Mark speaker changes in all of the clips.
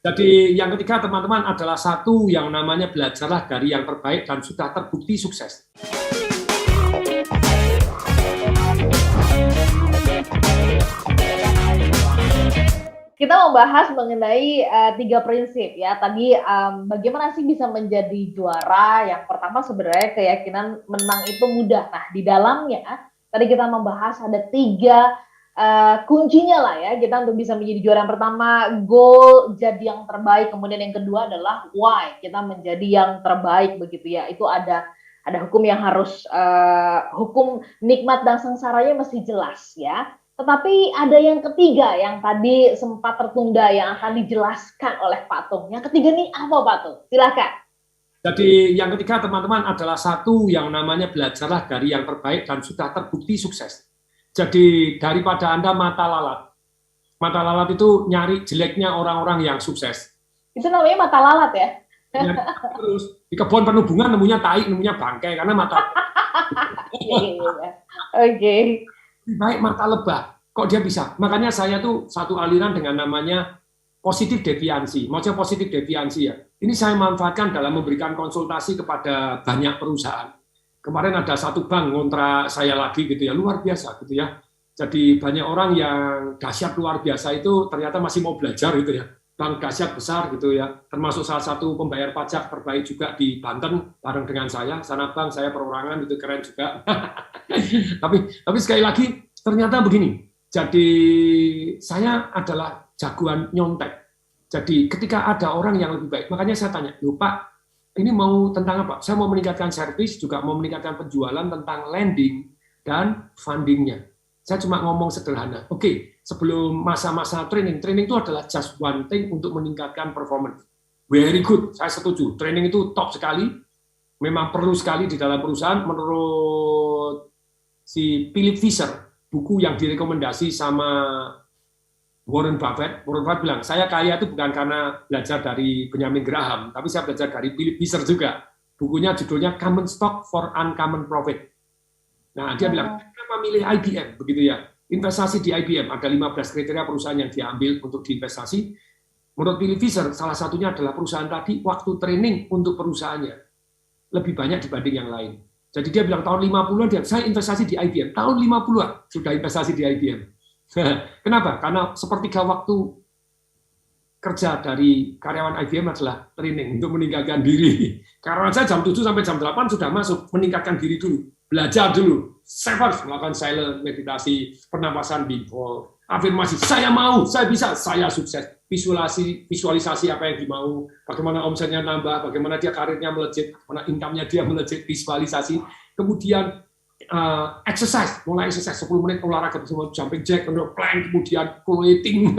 Speaker 1: Jadi yang ketiga teman-teman adalah satu yang namanya belajarlah dari yang terbaik dan sudah terbukti sukses.
Speaker 2: Kita membahas mengenai 3 prinsip ya. Tadi bagaimana sih bisa menjadi juara? Yang pertama sebenarnya keyakinan menang itu mudah. Nah, di dalamnya tadi kita membahas ada 3 kuncinya lah ya. Kita untuk bisa menjadi juara. Yang pertama, goal jadi yang terbaik. Kemudian yang kedua adalah why kita menjadi yang terbaik begitu ya. Itu ada hukum yang harus hukum nikmat dan sengsaranya mesti jelas ya. Tetapi ada yang ketiga yang tadi sempat tertunda yang akan dijelaskan oleh Pak Tung. Yang ketiga ini apa Pak Tung? Silakan.
Speaker 1: Jadi yang ketiga teman-teman adalah satu yang namanya belajarlah dari yang terbaik dan sudah terbukti sukses. Jadi daripada Anda mata lalat itu nyari jeleknya orang-orang yang sukses.
Speaker 2: Itu namanya mata lalat ya?
Speaker 1: Terus di kebun penuh bunga nemunya tai, nemunya bangkai karena mata.
Speaker 2: Oke.
Speaker 1: Baik mata lebah, kok dia bisa? Makanya saya tuh satu aliran dengan namanya positif deviansi. Maksudnya positif deviansi ya. Ini saya manfaatkan dalam memberikan konsultasi kepada banyak perusahaan. Kemarin ada satu bank ngontrak saya lagi gitu ya, luar biasa gitu ya. Jadi banyak orang yang dahsyat luar biasa itu ternyata masih mau belajar gitu ya. Bank dahsyat besar gitu ya, termasuk salah satu pembayar pajak terbaik juga di Banten bareng dengan saya. Sana bank saya perorangan itu keren juga. tapi sekali lagi ternyata begini. Jadi saya adalah jagoan nyontek. Jadi ketika ada orang yang lebih baik, makanya saya tanya, "Loh Pak, ini mau tentang apa?" Saya mau meningkatkan servis, juga mau meningkatkan penjualan tentang landing dan fundingnya. Saya cuma ngomong sederhana. Oke, sebelum masa-masa training itu adalah just one thing untuk meningkatkan performance. Very good, saya setuju. Training itu top sekali, memang perlu sekali di dalam perusahaan. Menurut si Philip Fisher, buku yang direkomendasi sama Warren Buffett bilang, saya kaya itu bukan karena belajar dari Benjamin Graham, tapi saya belajar dari Philip Fisher juga. Bukunya judulnya Common Stock for Uncommon Profit. Nah, dia bilang, kenapa milih IBM? Begitu ya. Investasi di IBM, ada 15 kriteria perusahaan yang diambil untuk diinvestasi. Menurut Philip Fisher, salah satunya adalah perusahaan tadi, waktu training untuk perusahaannya lebih banyak dibanding yang lain. Jadi dia bilang tahun 50-an, saya investasi di IBM. Tahun 50-an sudah investasi di IBM. Kenapa? Karena sepertiga waktu kerja dari karyawan IBM adalah training untuk meningkatkan diri. Karyawan saya jam 7 sampai jam 8 sudah masuk, meningkatkan diri dulu. Belajar dulu. Saya harus melakukan silent, meditasi, pernapasan default, afirmasi. Saya mau, saya bisa, saya sukses. Visualisasi apa yang dimau, bagaimana omsetnya nambah, bagaimana dia karirnya melejit, bagaimana income-nya dia melejit, visualisasi. Kemudian exercise, mulai exercise 10 menit olahraga bersama jumping jack, plank, kemudian floating.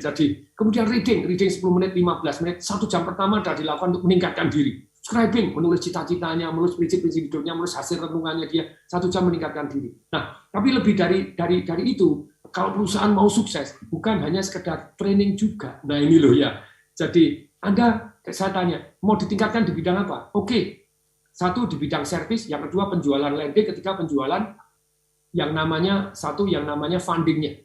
Speaker 1: Jadi kemudian reading 10 menit, 15 menit, 1 jam pertama sudah dilakukan untuk meningkatkan diri. Scribing, menulis cita-citanya, menulis prinsip-prinsip hidupnya, menulis hasil renungannya dia, 1 jam meningkatkan diri. Nah, tapi lebih dari itu, kalau perusahaan mau sukses, bukan hanya sekedar training juga. Nah ini loh ya. Jadi Anda, saya tanya, mau ditingkatkan di bidang apa? Oke. 1 di bidang servis, yang kedua penjualan landing, ketiga penjualan yang namanya fundingnya.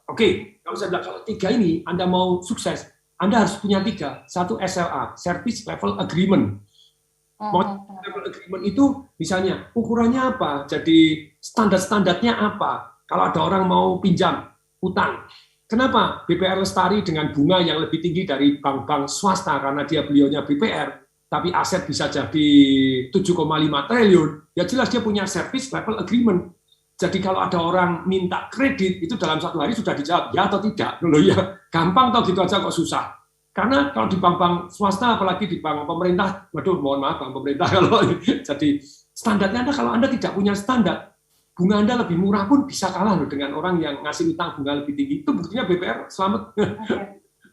Speaker 1: Oke, kalau saya bilang kalau 3 ini Anda mau sukses, Anda harus punya 3. 1 SLA, Service Level Agreement. Level Agreement itu misalnya ukurannya apa? Jadi standar-standarnya apa? Kalau ada orang mau pinjam utang, kenapa BPR Lestari dengan bunga yang lebih tinggi dari bank-bank swasta karena beliaunya BPR, tapi aset bisa jadi 7,5 triliun, ya jelas dia punya service level agreement. Jadi kalau ada orang minta kredit, itu dalam 1 hari sudah dijawab, ya atau tidak. Loh ya, gampang tau gitu aja kok susah. Karena kalau di bank-bank swasta, apalagi di bank pemerintah, waduh mohon maaf bank pemerintah kalau jadi standarnya Anda, kalau Anda tidak punya standar, bunga Anda lebih murah pun bisa kalah loh dengan orang yang ngasih utang bunga lebih tinggi. Itu buktinya BPR selamat.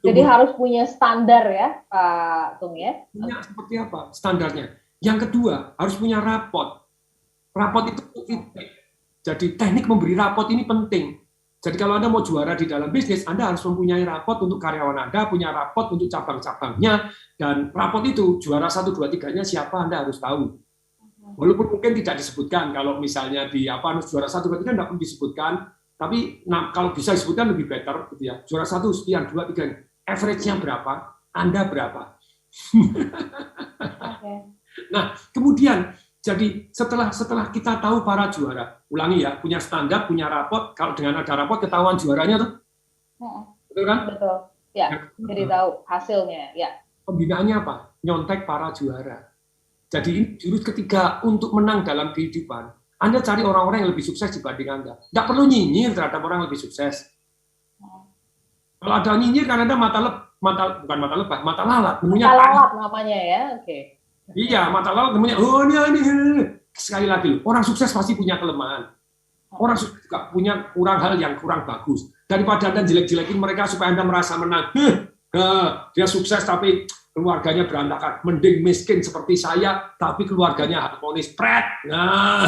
Speaker 2: Jadi harus punya standar ya, Pak Tung ya.
Speaker 1: Punya seperti apa standarnya? Yang kedua, harus punya rapot. Rapot itu feedback. Jadi teknik memberi rapot ini penting. Jadi kalau Anda mau juara di dalam bisnis, Anda harus mempunyai rapot untuk karyawan Anda, punya rapot untuk cabang-cabangnya, dan rapot itu juara 1, 2, 3-nya siapa Anda harus tahu. Walaupun mungkin tidak disebutkan, kalau misalnya di juara 1, 2, 3 tidak perlu disebutkan, tapi kalau bisa disebutkan lebih better gitu ya. Juara 1 sekian, 2, 3, average-nya berapa? Anda berapa?
Speaker 2: Okay.
Speaker 1: Nah, kemudian jadi setelah kita tahu para juara, ulangi ya, punya standar, punya rapot. Kalau dengan ada rapot ketahuan juaranya tuh, betul kan?
Speaker 2: Betul. Ya, jadi tahu hasilnya. Ya.
Speaker 1: Pembinaannya apa? Nyontek para juara. Jadi ini jurus ketiga untuk menang dalam kehidupan. Anda cari orang-orang yang lebih sukses dibanding Anda. Tidak perlu nyinyir terhadap orang yang lebih sukses. Kalau ada nyinyir kan Anda bukan mata lebah, mata lalat.
Speaker 2: Mata lalat namanya ya, oke.
Speaker 1: Iya, mata lalat namanya. Oh ini. Sekali lagi, orang sukses pasti punya kelemahan. Orang sukses juga punya hal yang kurang bagus. Daripada Anda jelek-jelekin mereka supaya Anda merasa menang. Dia sukses tapi keluarganya berantakan. Mending miskin seperti saya, tapi keluarganya harmonis. Pret. Nah,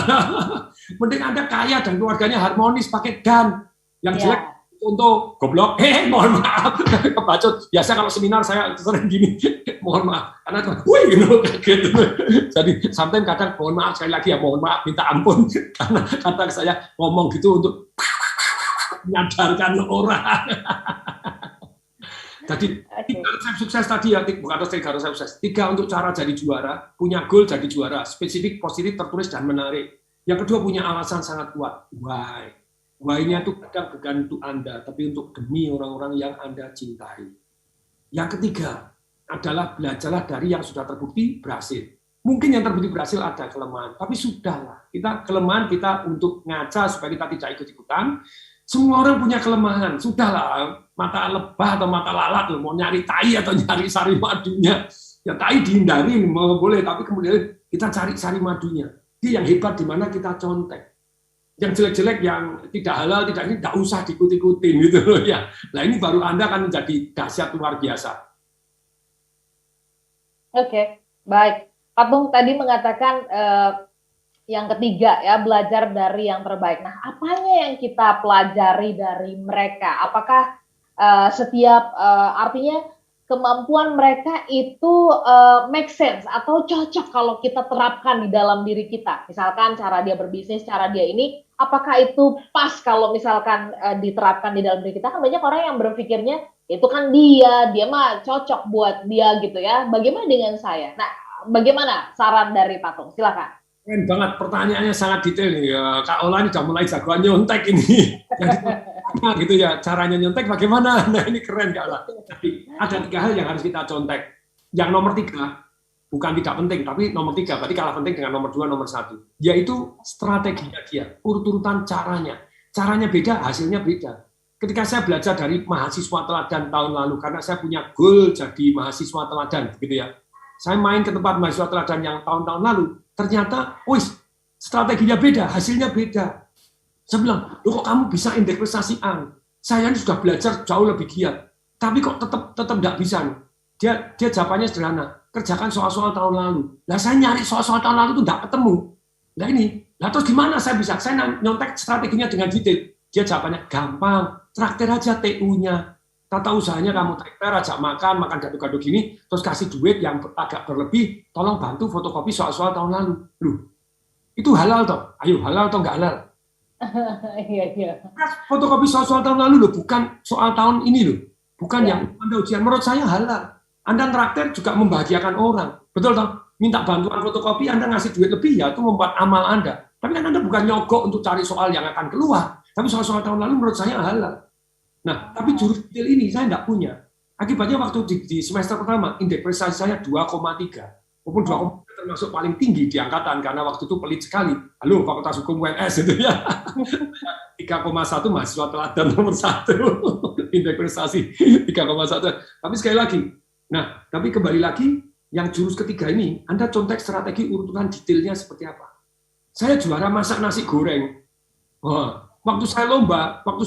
Speaker 1: mending Anda kaya dan keluarganya harmonis pakai dan. Yang jelek untuk goblok. Mohon maaf. Kebacut. Biasa kalau seminar saya sering gini. Mohon maaf. Karena gitu. Jadi sometimes kadang mohon maaf sekali lagi ya, mohon maaf, minta ampun. Karena kadang saya ngomong gitu untuk menyadarkan orang. Jadi, 3 resep sukses tadi ya, bukan 3 resep sukses. 3 untuk cara jadi juara, punya goal jadi juara, spesifik, positif, tertulis, dan menarik. Yang kedua punya alasan sangat kuat. Why? Why-nya itu kadang bukan untuk Anda, tapi untuk demi orang-orang yang Anda cintai. Yang ketiga adalah belajarlah dari yang sudah terbukti berhasil. Mungkin yang terbukti berhasil ada kelemahan, tapi sudahlah. Kelemahan kita untuk ngaca supaya kita tidak ikut-ikutan. Semua orang punya kelemahan, sudahlah, mata lebah atau mata lalat, mau nyari tai atau nyari sari madunya, ya tai dihindari, mau boleh, tapi kemudian kita cari sari madunya. Dia yang hebat di mana kita contek. Yang jelek-jelek, yang tidak halal, tidak usah diikut-ikutin gitu loh ya. Nah ini baru Anda akan menjadi dahsyat luar biasa.
Speaker 2: Oke, baik. Pak Bung tadi mengatakan yang ketiga ya, belajar dari yang terbaik. Nah, apanya yang kita pelajari dari mereka? Apakah setiap artinya kemampuan mereka itu make sense atau cocok kalau kita terapkan di dalam diri kita? Misalkan cara dia berbisnis, cara dia ini, apakah itu pas kalau misalkan diterapkan di dalam diri kita? Kan banyak orang yang berpikirnya itu kan dia mah cocok buat dia gitu ya. Bagaimana dengan saya? Nah, bagaimana saran dari Pak Tung? Silakan.
Speaker 1: Keren banget, pertanyaannya sangat detail nih. Kak Ola ini sudah mulai jagoan nyontek ini. Jadi, gitu ya, caranya nyontek bagaimana? Nah ini keren Kak Ola. Tapi ada 3 hal yang harus kita contek. Yang nomor 3, bukan tidak penting, tapi nomor 3, berarti kalah penting dengan nomor 2, nomor 1. Yaitu strateginya dia, urut-urutan caranya. Caranya beda, hasilnya beda. Ketika saya belajar dari mahasiswa teladan tahun lalu, karena saya punya goal jadi mahasiswa teladan, gitu ya. Saya main ke tempat mahasiswa teladan yang tahun-tahun lalu, ternyata, strateginya beda, hasilnya beda. Saya bilang, loh kok kamu bisa indeks prestasi A? Saya ini sudah belajar jauh lebih giat, tapi kok tetap nggak bisa. Dia jawabannya sederhana, kerjakan soal-soal tahun lalu. Lah saya nyari soal-soal tahun lalu itu nggak ketemu. Nah ini, terus gimana saya bisa? Saya nyontek strateginya dengan detail. Dia jawabannya gampang, traktir aja TU-nya. Tata usahanya kamu traktir, ajak makan gado-gado gini, terus kasih duit yang agak berlebih, tolong bantu fotokopi soal-soal tahun lalu. Loh, itu halal toh? Ayo, halal toh nggak halal?
Speaker 2: Iya.
Speaker 1: Fotokopi soal-soal tahun lalu loh, bukan soal tahun ini loh. Bukan yang Anda ujian. Menurut saya halal. Anda traktir juga membahagiakan orang. Betul toh? Minta bantuan fotokopi, Anda ngasih duit lebih, ya itu membuat amal Anda. Tapi kan Anda bukan nyogok untuk cari soal yang akan keluar. Tapi soal-soal tahun lalu menurut saya halal. Nah, tapi jurus detail ini saya tidak punya. Akibatnya waktu di semester pertama, indeks prestasi saya 2,3. Walaupun 2,3 termasuk paling tinggi di angkatan, karena waktu itu pelit sekali. Halo, Fakultas Hukum UNS itu ya. 3,1 mahasiswa teladan nomor 1. Indeks prestasi 3,1. Tapi sekali lagi, tapi kembali lagi, yang jurus ketiga ini, Anda contek strategi urutan detailnya seperti apa. Saya juara masak nasi goreng. Waktu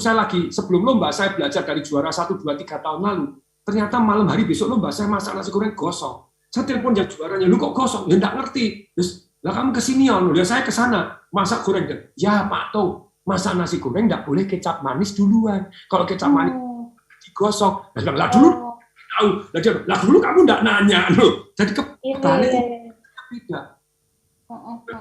Speaker 1: saya lagi sebelum lomba, saya belajar dari juara 1, 2, 3 tahun lalu. Ternyata malam hari besok lomba, saya masak nasi goreng gosong. Saya telepon yang juaranya, lu kok gosong? Ya enggak ngerti. Terus, lah kamu kesini ya saya ke sana masak goreng. Ya Pak Tung, masak nasi goreng enggak boleh kecap manis duluan. Kalau kecap manis digosong, lah dulu kamu enggak nanya loh. Jadi kebetulan tidak.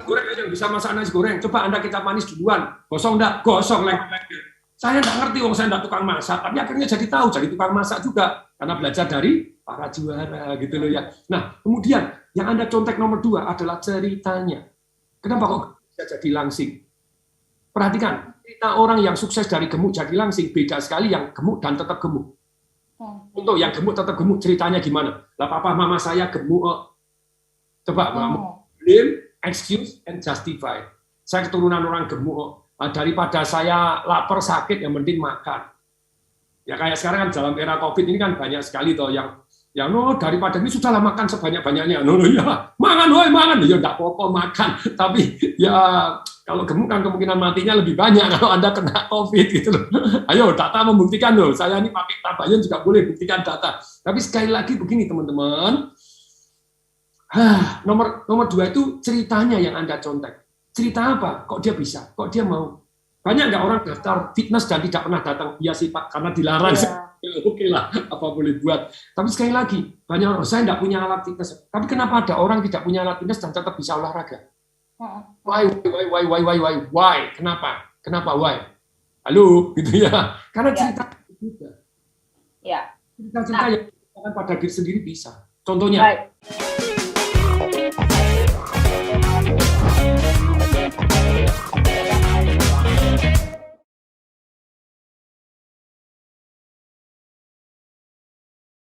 Speaker 1: Goreng aja bisa masak nasi goreng. Coba Anda kecap manis duluan. Gosong enggak? Gosong lengket. Saya enggak ngerti, saya enggak tukang masak. Tapi akhirnya jadi tahu, jadi tukang masak juga. Karena belajar dari para juara gitu loh ya. Nah, kemudian yang Anda contek nomor 2 adalah ceritanya. Kenapa kok bisa jadi langsing? Perhatikan, cerita orang yang sukses dari gemuk jadi langsing beda sekali yang gemuk dan tetap gemuk. Untuk yang gemuk tetap gemuk, ceritanya gimana? Lah papa mama saya gemuk. Coba mama blame, excuse, and justify. Saya keturunan orang gemuk. Daripada saya lapar sakit, yang penting makan. Ya kayak sekarang kan dalam era COVID ini kan banyak sekali toh yang no daripada ini sudahlah makan sebanyak-banyaknya. No ya, makan ya enggak apa-apa makan. Tapi ya kalau gemuk kan kemungkinan matinya lebih banyak kalau Anda kena COVID gitu loh. Ayo data membuktikan loh. Saya ini pakai tabayun juga boleh buktikan data. Tapi sekali lagi begini teman-teman. Nomor 2 itu ceritanya yang Anda contek. Cerita apa? Kok dia bisa? Kok dia mau? Banyak nggak orang daftar fitness dan tidak pernah datang? Iya sih Pak, karena dilarang. Oke lah, apa boleh buat. Tapi sekali lagi, banyak orang, saya nggak punya alat fitness. Tapi kenapa ada orang tidak punya alat fitness dan tetap bisa olahraga? Why? Kenapa why? Halo, gitu ya. Karena cerita juga.
Speaker 2: Ya.
Speaker 1: Cerita yang pada diri sendiri bisa. Contohnya,